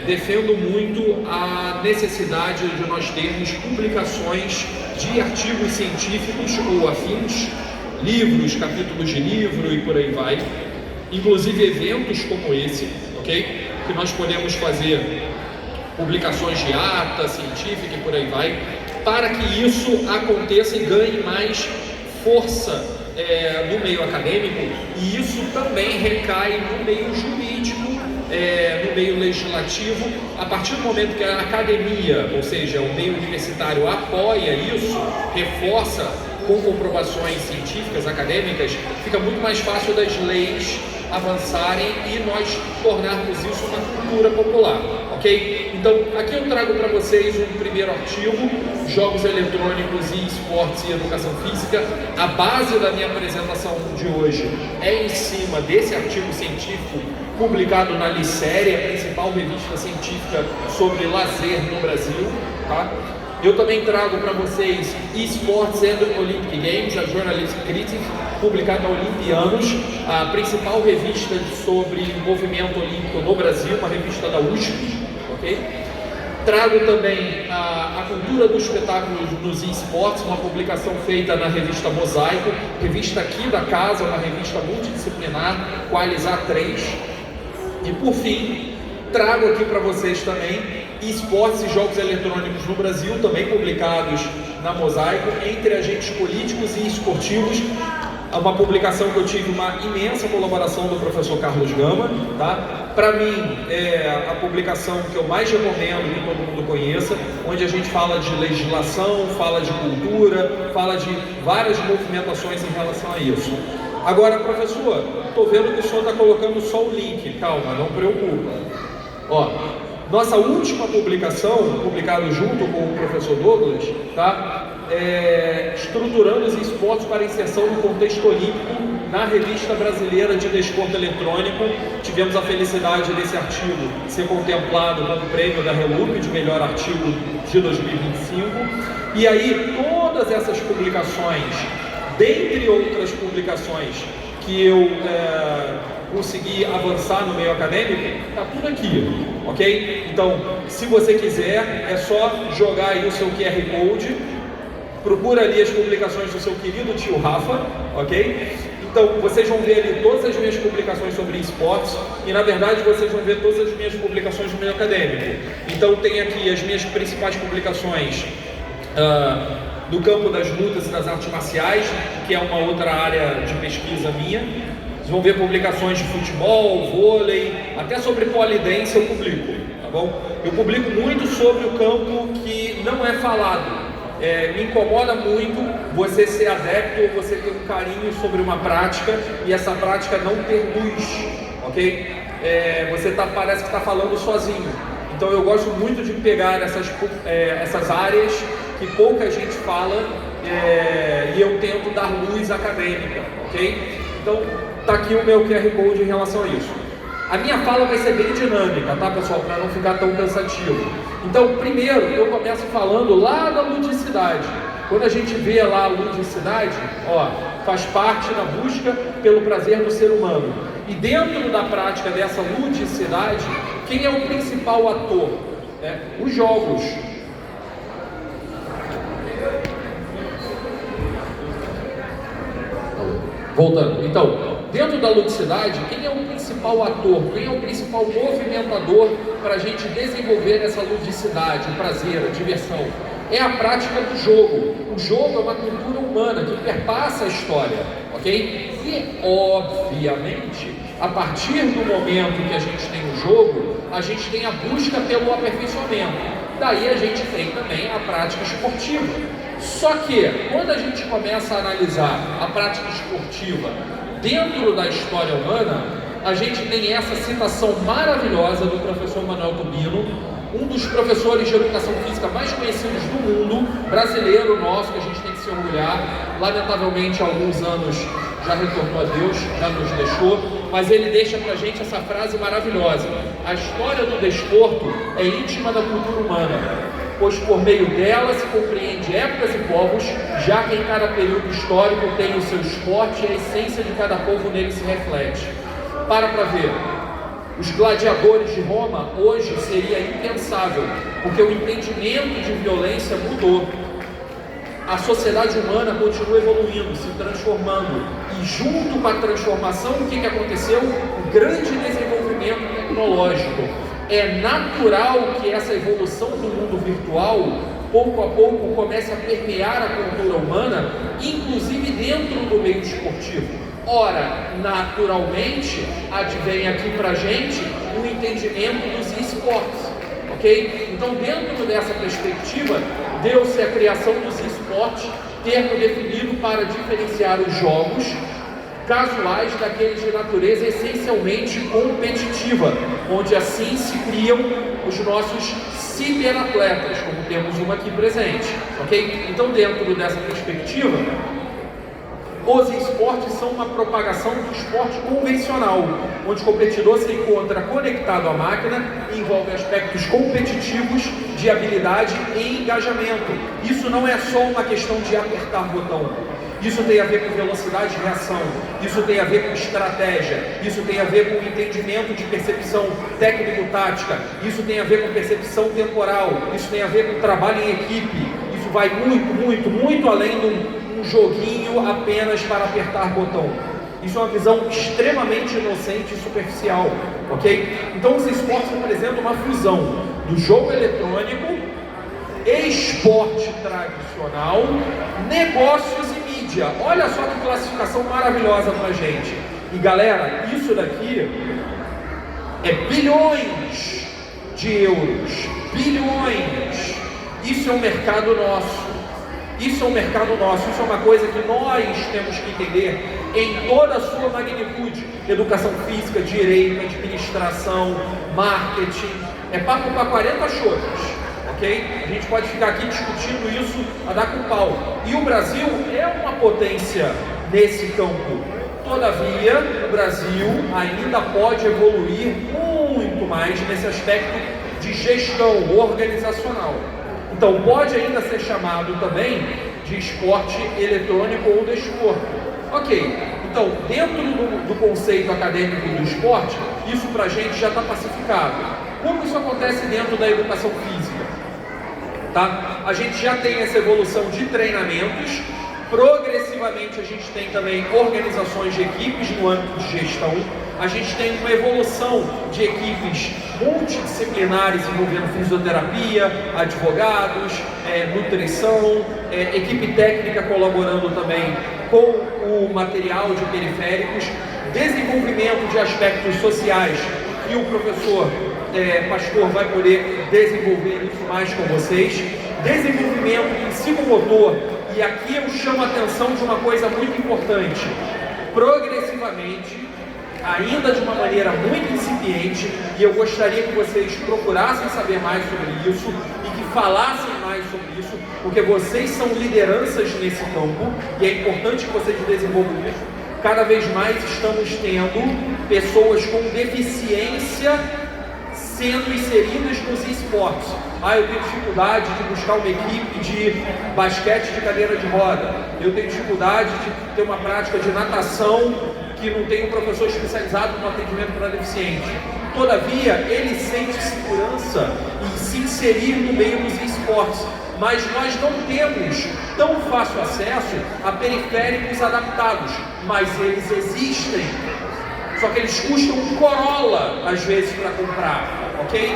defendo muito a necessidade de nós termos publicações de artigos científicos ou afins, livros, capítulos de livro e por aí vai, inclusive eventos como esse, ok? Que nós podemos fazer publicações de ata científica e por aí vai, para que isso aconteça e ganhe mais força no meio acadêmico, e isso também recai no meio jurídico, no meio legislativo. A partir do momento que a academia, ou seja, o meio universitário, apoia isso, reforça com comprovações científicas, acadêmicas, fica muito mais fácil das leis avançarem e nós tornarmos isso uma cultura popular, ok? Então, aqui eu trago para vocês um primeiro artigo, Jogos Eletrônicos e Esportes e Educação Física. A base da minha apresentação de hoje é em cima desse artigo científico publicado na Licéria, a principal revista científica sobre lazer no Brasil, tá? Eu também trago para vocês Esports and Olympic Games, a Journalistic Critic, publicada na Olimpianos, a principal revista sobre movimento olímpico no Brasil, uma revista da USP, ok? Trago também a cultura do espetáculo nos esportes, uma publicação feita na revista Mosaico, revista aqui da casa, uma revista multidisciplinar, Qualis A3. E por fim, trago aqui para vocês também Esportes e Jogos Eletrônicos no Brasil, também publicados na Mosaico, entre agentes políticos e esportivos. Uma publicação que eu tive uma imensa colaboração do professor Carlos Gama, tá? Para mim, é a publicação que eu mais recomendo que todo mundo conheça, onde a gente fala de legislação, fala de cultura, fala de várias movimentações em relação a isso. Agora, professor, estou vendo que o senhor está colocando só o link, calma, não preocupa. Ó, nossa última publicação, publicada junto com o professor Douglas, tá? Estruturando os esportes para inserção no contexto olímpico na Revista Brasileira de Desporto Eletrônico. Tivemos a felicidade desse artigo ser contemplado com o prêmio da Relup de melhor artigo de 2025. E aí, todas essas publicações, dentre outras publicações que eu consegui avançar no meio acadêmico, está tudo aqui, ok? Então, se você quiser, é só jogar aí o seu QR Code, procura ali as publicações do seu querido tio Rafa, ok? Então, vocês vão ver ali todas as minhas publicações sobre esportes e, na verdade, vocês vão ver todas as minhas publicações no meio acadêmico. Então, tem aqui as minhas principais publicações do campo das lutas e das artes marciais, que é uma outra área de pesquisa minha. Vocês vão ver publicações de futebol, vôlei, até sobre polidense eu publico, tá bom? Eu publico muito sobre o campo que não é falado. Me incomoda muito você ser adepto ou você ter um carinho sobre uma prática e essa prática não ter luz, ok? Você parece que está falando sozinho. Então eu gosto muito de pegar essas áreas que pouca gente fala e eu tento dar luz acadêmica, ok? Então tá aqui o meu QR Code em relação a isso. A minha fala vai ser bem dinâmica, tá, pessoal? Para não ficar tão cansativo. Então, primeiro, eu começo falando lá da ludicidade. Quando a gente vê lá a ludicidade, ó, faz parte da busca pelo prazer do ser humano. E dentro da prática dessa ludicidade, quem é o principal ator? Os jogos. Voltando. Então, dentro da ludicidade, quem é o principal ator? Quem é o principal movimentador para a gente desenvolver essa ludicidade, o prazer, a diversão? É a prática do jogo. O jogo é uma cultura humana que perpassa a história, ok? E, obviamente, a partir do momento que a gente tem o jogo, a gente tem a busca pelo aperfeiçoamento. Daí a gente tem também a prática esportiva. Só que, quando a gente começa a analisar a prática esportiva dentro da história humana, a gente tem essa citação maravilhosa do professor Manuel Tubino, um dos professores de educação física mais conhecidos do mundo, brasileiro nosso, que a gente tem que se orgulhar. Lamentavelmente, há alguns anos já retornou a Deus, já nos deixou, mas ele deixa pra gente essa frase maravilhosa: a história do desporto é íntima da cultura humana, pois por meio dela se compreende épocas e povos, já que em cada período histórico tem o seu esporte e a essência de cada povo nele se reflete. Para ver. os gladiadores de Roma, hoje seria impensável, porque o entendimento de violência mudou. A sociedade humana continua evoluindo, se transformando, e junto com a transformação, o que aconteceu? O grande desenvolvimento tecnológico. É natural que essa evolução do mundo virtual, pouco a pouco, comece a permear a cultura humana, inclusive dentro do meio esportivo. Ora, naturalmente, advém aqui para a gente um entendimento dos esportes, ok? Então, dentro dessa perspectiva, deu-se a criação dos esportes, termo definido para diferenciar os jogos casuais daqueles de natureza essencialmente competitiva, onde assim se criam os nossos ciberatletas, como temos uma aqui presente, ok? Então, dentro dessa perspectiva, os esportes são uma propagação do esporte convencional, onde o competidor se encontra conectado à máquina e envolve aspectos competitivos de habilidade e engajamento. Isso não é só uma questão de apertar botão. Isso tem a ver com velocidade de reação, isso tem a ver com estratégia, isso tem a ver com entendimento de percepção técnico-tática, isso tem a ver com percepção temporal, isso tem a ver com trabalho em equipe. Isso vai muito além do joguinho apenas para apertar botão. Isso é uma visão extremamente inocente e superficial, ok? Então os esportes representam uma fusão do jogo eletrônico, esporte tradicional, negócios e mídia. Olha só que classificação maravilhosa pra gente. E galera, isso daqui é bilhões de euros, bilhões. Isso é um mercado nosso. Isso é um mercado nosso, isso é uma coisa que nós temos que entender em toda a sua magnitude. Educação física, direito, administração, marketing. É papo para 40 choros, ok? A gente pode ficar aqui discutindo isso a dar com pau. E o Brasil é uma potência nesse campo. Todavia, o Brasil ainda pode evoluir muito mais nesse aspecto de gestão organizacional. Então, pode ainda ser chamado também de esporte eletrônico ou desporto. Ok, então, dentro do conceito acadêmico do esporte, isso para a gente já está pacificado. Como isso acontece dentro da educação física? Tá? A gente já tem essa evolução de treinamentos. Progressivamente a gente tem também organizações de equipes no âmbito de gestão. A gente tem uma evolução de equipes multidisciplinares envolvendo fisioterapia, advogados, nutrição, equipe técnica colaborando também com o material de periféricos, desenvolvimento de aspectos sociais, e o professor Pastor vai poder desenvolver isso mais com vocês, desenvolvimento psicomotor. E aqui eu chamo a atenção de uma coisa muito importante. Progressivamente, ainda de uma maneira muito incipiente, e eu gostaria que vocês procurassem saber mais sobre isso e que falassem mais sobre isso, porque vocês são lideranças nesse campo e é importante que vocês desenvolvam isso. Cada vez mais estamos tendo pessoas com deficiência sendo inseridas nos esportes. Eu tenho dificuldade de buscar uma equipe de basquete de cadeira de roda. Eu tenho dificuldade de ter uma prática de natação que não tem um professor especializado no atendimento para deficiente. Todavia, ele sente segurança em se inserir no meio dos esportes. Mas nós não temos tão fácil acesso a periféricos adaptados, mas eles existem. Só que eles custam um Corolla, às vezes, para comprar, ok?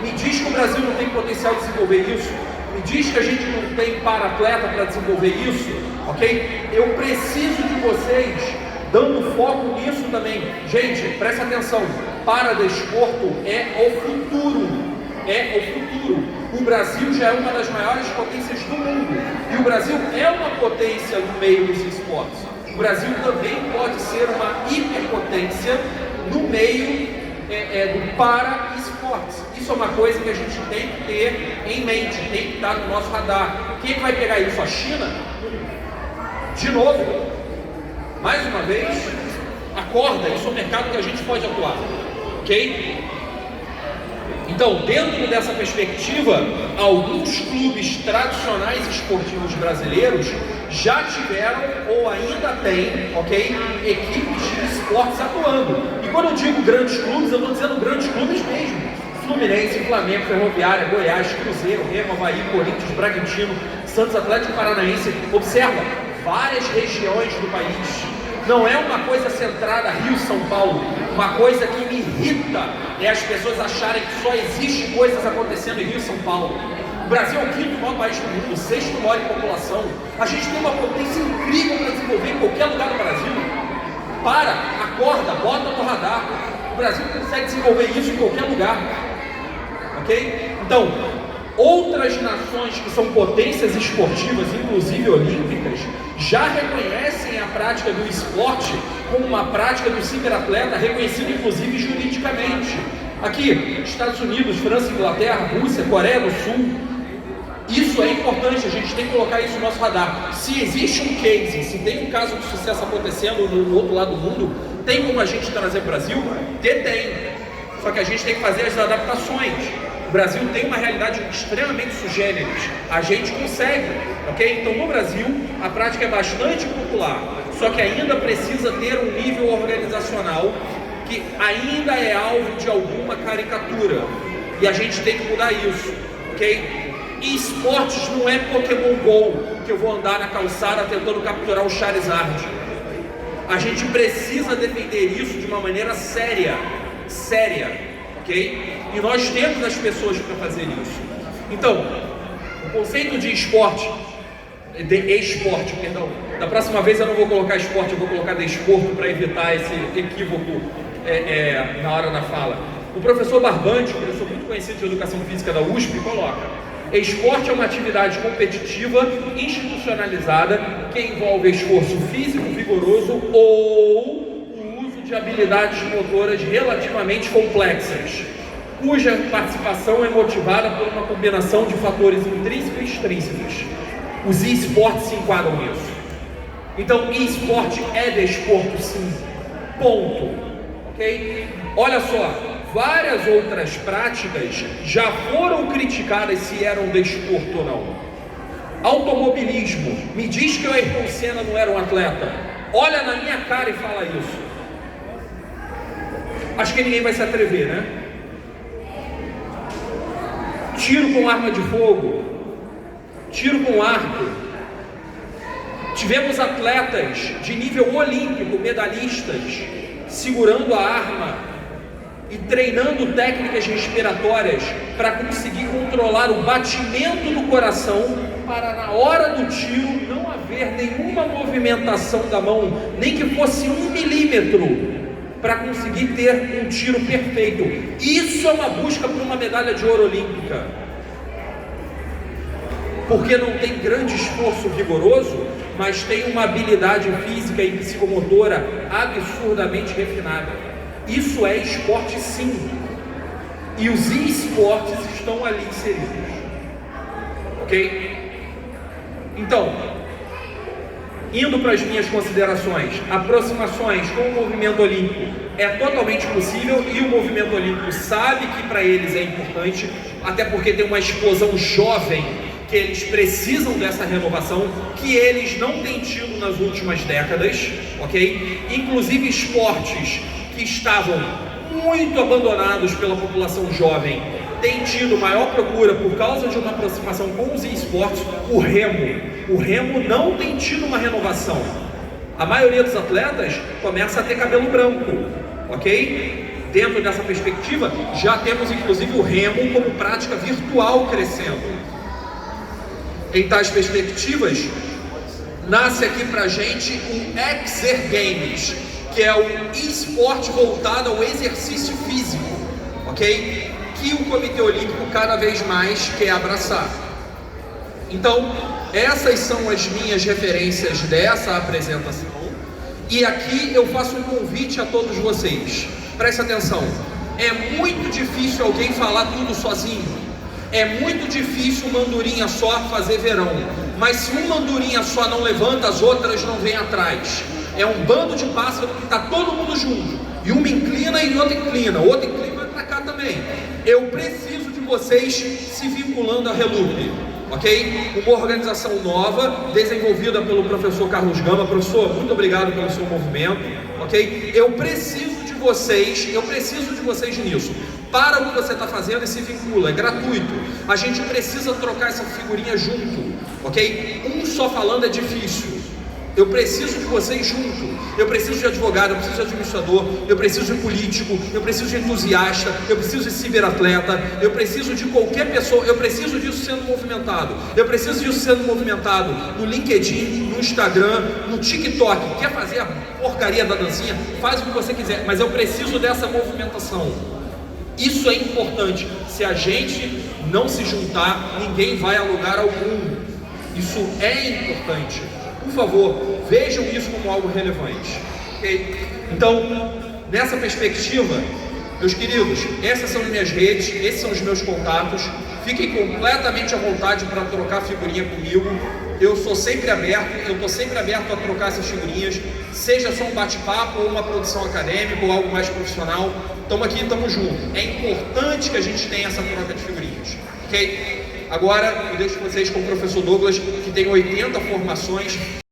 Me diz que o Brasil não tem potencial de desenvolver isso. Me diz que a gente não tem para-atleta para desenvolver isso, ok? Eu preciso de vocês dando foco nisso também. Gente, presta atenção. Para-desporto é o futuro. É o futuro. O Brasil já é uma das maiores potências do mundo. E o Brasil é uma potência no meio dos esportes. O Brasil também pode ser uma hiperpotência no meio do para-esportes. Isso é uma coisa que a gente tem que ter em mente, tem que estar no nosso radar. Quem vai pegar isso? A China? De novo, mais uma vez, acorda, isso é um mercado que a gente pode atuar, ok? Então, dentro dessa perspectiva, alguns clubes tradicionais esportivos brasileiros já tiveram ou ainda têm, ok, equipes de esportes atuando. E quando eu digo grandes clubes, eu estou dizendo grandes clubes mesmo. Fluminense, Flamengo, Ferroviária, Goiás, Cruzeiro, Remo, Avaí, Corinthians, Bragantino, Santos, Atlético Paranaense. Observa, várias regiões do país. Não é uma coisa centrada Rio, São Paulo. Uma coisa que me irrita é as pessoas acharem que só existe coisas acontecendo em Rio e São Paulo. O Brasil é o quinto maior país do mundo, o sexto maior em população. A gente tem uma potência incrível para desenvolver em qualquer lugar do Brasil. Acorda, bota no radar. O Brasil consegue desenvolver isso em qualquer lugar. Ok? Então, outras nações que são potências esportivas, inclusive olímpicas, já reconhecem a prática do esporte como uma prática do ciberatleta, reconhecida inclusive juridicamente. Aqui, Estados Unidos, França, Inglaterra, Rússia, Coreia do Sul. Isso é importante, a gente tem que colocar isso no nosso radar. Se existe um case, se tem um caso de sucesso acontecendo no outro lado do mundo, tem como a gente trazer para o Brasil? Tem. Só que a gente tem que fazer as adaptações. O Brasil tem uma realidade extremamente sugêneres. A gente consegue, ok? Então no Brasil a prática é bastante popular, só que ainda precisa ter um nível organizacional que ainda é alvo de alguma caricatura. E a gente tem que mudar isso, ok? E esportes não é Pokémon GO, que eu vou andar na calçada tentando capturar o Charizard. A gente precisa defender isso de uma maneira séria, ok? E nós temos as pessoas para fazer isso. Então, o conceito de esporte, da próxima vez eu não vou colocar esporte, eu vou colocar desporto para evitar esse equívoco na hora da fala. O professor Barbante, professor muito conhecido de educação física da USP, coloca: esporte é uma atividade competitiva, institucionalizada, que envolve esforço físico vigoroso ou o uso de habilidades motoras relativamente complexas, cuja participação é motivada por uma combinação de fatores intrínsecos e extrínsecos. Os esportes se enquadram nisso. Então, esporte é desporto, sim. Ponto. Ok? Olha só, várias outras práticas já foram criticadas se eram desporto ou não. Automobilismo. Me diz que o Ayrton Senna não era um atleta. Olha na minha cara e fala isso. Acho que ninguém vai se atrever, né? Tiro com arma de fogo, tiro com arco. Tivemos atletas de nível olímpico, medalhistas, segurando a arma e treinando técnicas respiratórias para conseguir controlar o batimento do coração, para na hora do tiro não haver nenhuma movimentação da mão, nem que fosse 1 milímetro, para conseguir ter um tiro perfeito. Isso é uma busca por uma medalha de ouro olímpica, porque não tem grande esforço vigoroso, mas tem uma habilidade física e psicomotora absurdamente refinada. Isso é esporte, sim, e os esportes estão ali inseridos, ok? Então, indo para as minhas considerações, aproximações com o movimento olímpico é totalmente possível, e o movimento olímpico sabe que para eles é importante, até porque tem uma explosão jovem, que eles precisam dessa renovação, que eles não têm tido nas últimas décadas, ok? Inclusive esportes que estavam muito abandonados pela população jovem têm tido maior procura por causa de uma aproximação com os esportes. O remo não tem tido uma renovação. A maioria dos atletas começa a ter cabelo branco, ok? Dentro dessa perspectiva, já temos inclusive o remo como prática virtual crescendo. Em tais perspectivas, nasce aqui pra gente o Exer Games, que é o esporte voltado ao exercício físico, ok? Que o Comitê Olímpico cada vez mais quer abraçar. Então, essas são as minhas referências dessa apresentação, e aqui eu faço um convite a todos vocês. Preste atenção, é muito difícil alguém falar tudo sozinho. É muito difícil uma andorinha só fazer verão, mas se uma andorinha só não levanta, as outras não vêm atrás. É um bando de pássaros que está todo mundo junto, e uma inclina e outra inclina e vai para cá também. Eu preciso de vocês se vinculando à Relup, ok? Uma organização nova, desenvolvida pelo professor Carlos Gama. Professor, muito obrigado pelo seu movimento, ok? Eu preciso de vocês, eu preciso de vocês nisso. Para o que você está fazendo e se vincula, é gratuito. A gente precisa trocar essa figurinha junto, ok? Um só falando é difícil. Eu preciso de vocês junto. Eu preciso de advogado, eu preciso de administrador, eu preciso de político, eu preciso de entusiasta, eu preciso de ciberatleta, eu preciso de qualquer pessoa, eu preciso disso sendo movimentado. Eu preciso disso sendo movimentado no LinkedIn, no Instagram, no TikTok. Quer fazer a porcaria da dancinha? Faz o que você quiser, mas eu preciso dessa movimentação. Isso é importante. Se a gente não se juntar, ninguém vai a lugar algum. Isso é importante. Por favor, vejam isso como algo relevante, ok? Então, nessa perspectiva, meus queridos, essas são as minhas redes, esses são os meus contatos. Fiquem completamente à vontade para trocar figurinha comigo. Eu estou sempre aberto a trocar essas figurinhas, seja só um bate-papo ou uma produção acadêmica ou algo mais profissional. Estamos aqui, estamos juntos. É importante que a gente tenha essa troca de figurinhas, ok? Agora, eu deixo vocês com o professor Douglas, que tem 80 formações.